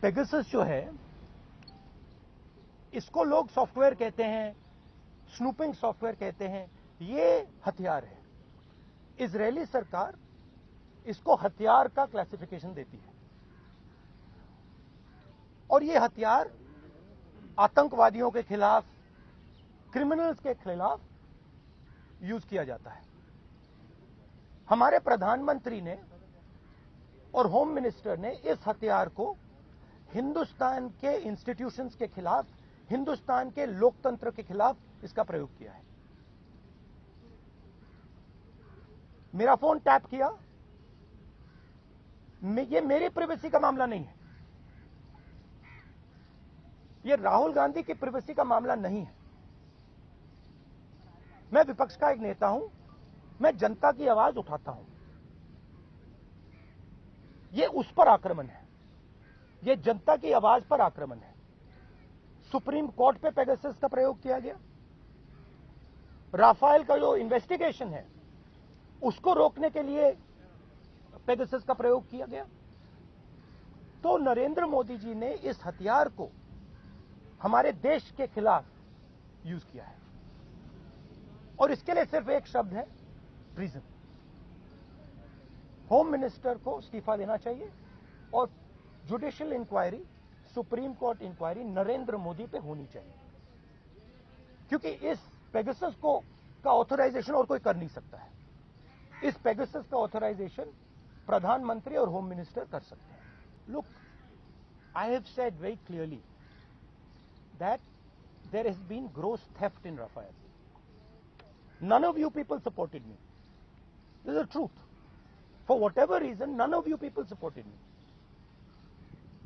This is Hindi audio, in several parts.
पेगासस जो है, इसको लोग सॉफ्टवेयर कहते हैं, स्नूपिंग सॉफ्टवेयर कहते हैं, ये हथियार है। इजरायली सरकार इसको हथियार का क्लासिफिकेशन देती है और ये हथियार आतंकवादियों के खिलाफ, क्रिमिनल्स के खिलाफ यूज किया जाता है। हमारे प्रधानमंत्री ने और होम मिनिस्टर ने इस हथियार को हिंदुस्तान के इंस्टीट्यूशंस के खिलाफ, हिंदुस्तान के लोकतंत्र के खिलाफ इसका प्रयोग किया है। मेरा फोन टैप किया, ये मेरी प्राइवेसी का मामला नहीं है, ये राहुल गांधी की प्राइवेसी का मामला नहीं है। मैं विपक्ष का एक नेता हूं, मैं जनता की आवाज उठाता हूं। ये उस पर आक्रमण है, ये जनता की आवाज पर आक्रमण है। सुप्रीम कोर्ट पे पेगासस का प्रयोग किया गया। राफेल का जो इन्वेस्टिगेशन है उसको रोकने के लिए पेगासस का प्रयोग किया गया। तो नरेंद्र मोदी जी ने इस हथियार को हमारे देश के खिलाफ यूज किया है और इसके लिए सिर्फ एक शब्द है, ट्रीजन। होम मिनिस्टर को इस्तीफा देना चाहिए और judicial inquiry, Supreme Court inquiry Narendra Modi पे होनी चाहिए, क्योंकि इस पेगासस को का ऑथराइजेशन और कोई कर नहीं सकता है। इस पेगासस का ऑथराइजेशन प्रधानमंत्री और होम मिनिस्टर कर सकते हैं। Look, I have said very clearly that there has been gross theft in Rafael. None of you people supported me. This is the truth. For whatever reason, none of you people supported me.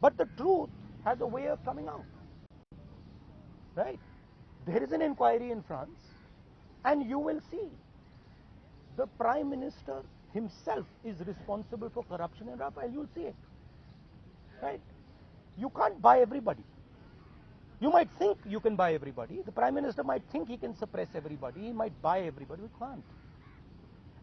But the truth has a way of coming out. Right? There is an inquiry in France, and you will see the Prime Minister himself is responsible for corruption in Rafael. You'll see it. Right? You can't buy everybody. You might think you can buy everybody. The Prime Minister might think he can suppress everybody. He might buy everybody. We can't.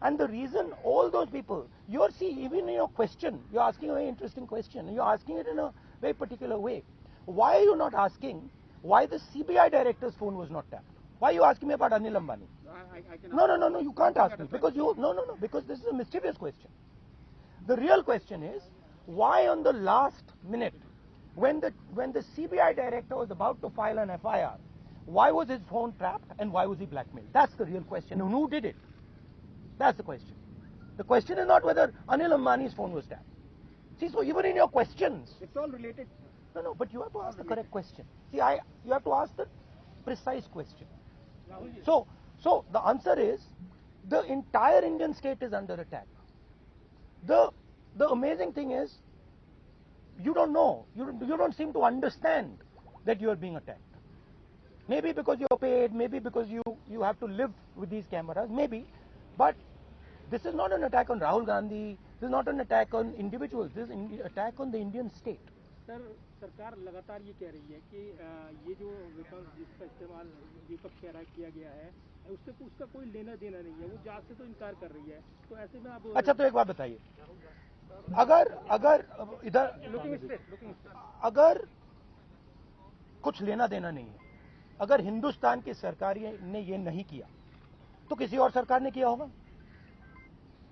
And the reason all those people, you're see, even in your question, you're asking a very interesting question. You're asking it in a very particular way. Why are you not asking why the CBI director's phone was not tapped? Why are you asking me about Anil Ambani? No, you can't ask me because because this is a mischievous question. The real question is, why on the last minute, when the CBI director was about to file an FIR, why was his phone tapped and why was he blackmailed? That's the real question. And who did it? That's the question. The question is not whether Anil Ambani's phone was tapped. See, so even in your questions, it's all related. No, but you have to ask the correct question. See, you have to ask the precise question. So the answer is, the entire Indian state is under attack. The amazing thing is, you don't know, you don't seem to understand that you are being attacked. Maybe because you're paid, maybe because you have to live with these cameras, maybe, but this is not an attack on Rahul Gandhi, this is not an attack on individuals, this is an attack on the Indian state. Sir, सरकार लगातार ये कह रही है कि ये जो वेपन्स जिसका इस्तेमाल दीपक कह रहा किया गया है, उसका कोई लेना देना नहीं है, वो जांच से तो इनकार कर रही है। तो ऐसे में आप अच्छा, तो एक बात बताइए, अगर इधर अगर कुछ लेना देना नहीं है, अगर हिंदुस्तान की सरकार ने ये नहीं किया तो किसी और सरकार ने किया होगा,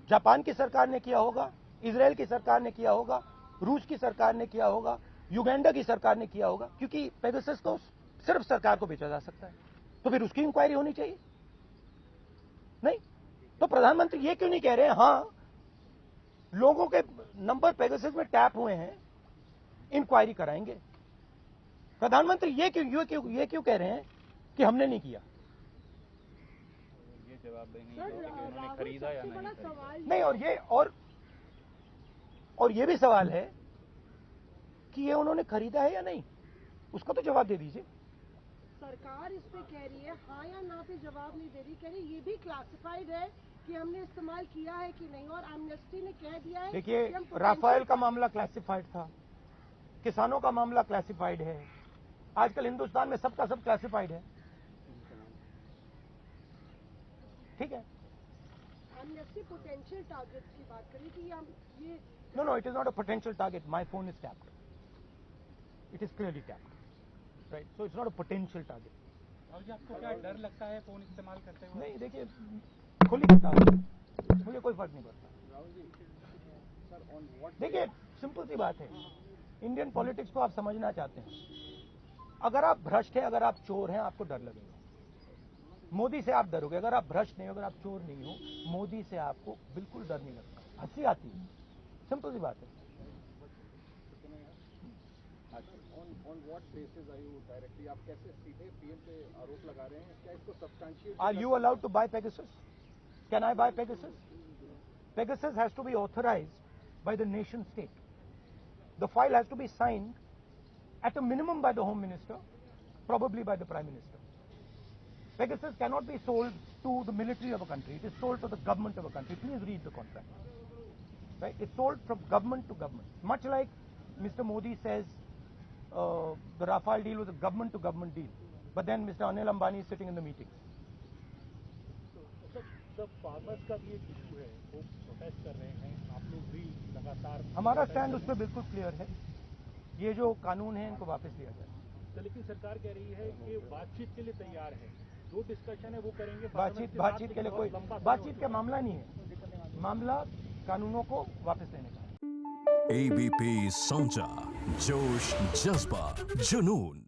जापान की सरकार ने किया होगा, इजराइल की सरकार ने किया होगा, रूस की सरकार ने किया होगा, युगांडा की सरकार ने किया होगा, क्योंकि पेगासस तो सिर्फ सरकार को बेचा जा सकता है, तो फिर उसकी इंक्वायरी होनी चाहिए। नहीं तो प्रधानमंत्री ये क्यों नहीं कह रहे हैं, हाँ लोगों के नंबर पेगासस में टैप हुए हैं, इंक्वायरी कराएंगे। प्रधानमंत्री ये क्यों कह रहे हैं कि हमने नहीं किया? ये जवाब देंगे कि उन्होंने खरीदा या नहीं खरीदा। नहीं, और ये भी सवाल है कि ये उन्होंने खरीदा है या नहीं, उसका तो जवाब दे दीजिए। सरकार इस पे कह रही है हाँ या ना पे जवाब नहीं दे रही, कह रही ये भी क्लासिफाइड है कि हमने इस्तेमाल किया है कि नहीं, और एमनेस्टी ने कह दिया है। देखिए, राफेल का मामला क्लासिफाइड था, किसानों का मामला क्लासिफाइड है, आजकल हिंदुस्तान में सबका सब क्लासिफाइड है। ठीक है, एमनेस्टी पोटेंशियल टारगेट्स की बात करी कि हम ये No, it is not a potential target. My phone is tapped. it is clearly tapped, right? So it's not a potential target. Rahul ji, आपको क्या डर लगता है फोन इस्तेमाल करते हुए? नहीं, देखिए खुली किताब है, मुझे कोई फर्क नहीं पड़ता। देखिए सिंपल सी बात है, इंडियन पॉलिटिक्स को आप समझना चाहते हैं, अगर आप भ्रष्ट हैं, अगर आप चोर हैं, आपको डर लगेगा। मोदी से आप डरोगे, अगर आप भ्रष्ट नहीं हो, अगर आप चोर नहीं हो, मोदी से आपको बिल्कुल डर नहीं लगता, हंसी आती है, सिंपल सी बात है। On what basis are you directly, आप कैसे सीधे पीएम पे आरोप लगा रहे हैं? क्या इसको substantiate? Are you allowed to buy Pegasus? Can I buy Pegasus? Pegasus has to be authorized by the nation state. The file has to be signed at a minimum by the Home Minister, probably by the Prime Minister. Pegasus cannot be sold to the military of a country. It is sold to the government of a country. Please read the contract. Right? It's sold from government to government. Much like Mr. Modi says the Rafale deal was a government to government deal. But then Mr. Anil Ambani is sitting in the meetings. Sir farmers का भी एक इशू है, वो प्रोटेस्ट कर रहे हैं, आप लोग भी लगातार। हमारा स्टैंड उस पर बिल्कुल क्लियर है, ये जो कानून है इनको वापस लिया जाए। तो लेकिन सरकार कह रही है कि बातचीत के लिए तैयार है, जो डिस्कशन है वो करेंगे। बातचीत के लिए कोई बातचीत का मामला नहीं है, मामला कानूनों को वापस लेने का है। ABP Sonja, जोश जज्बा जुनून।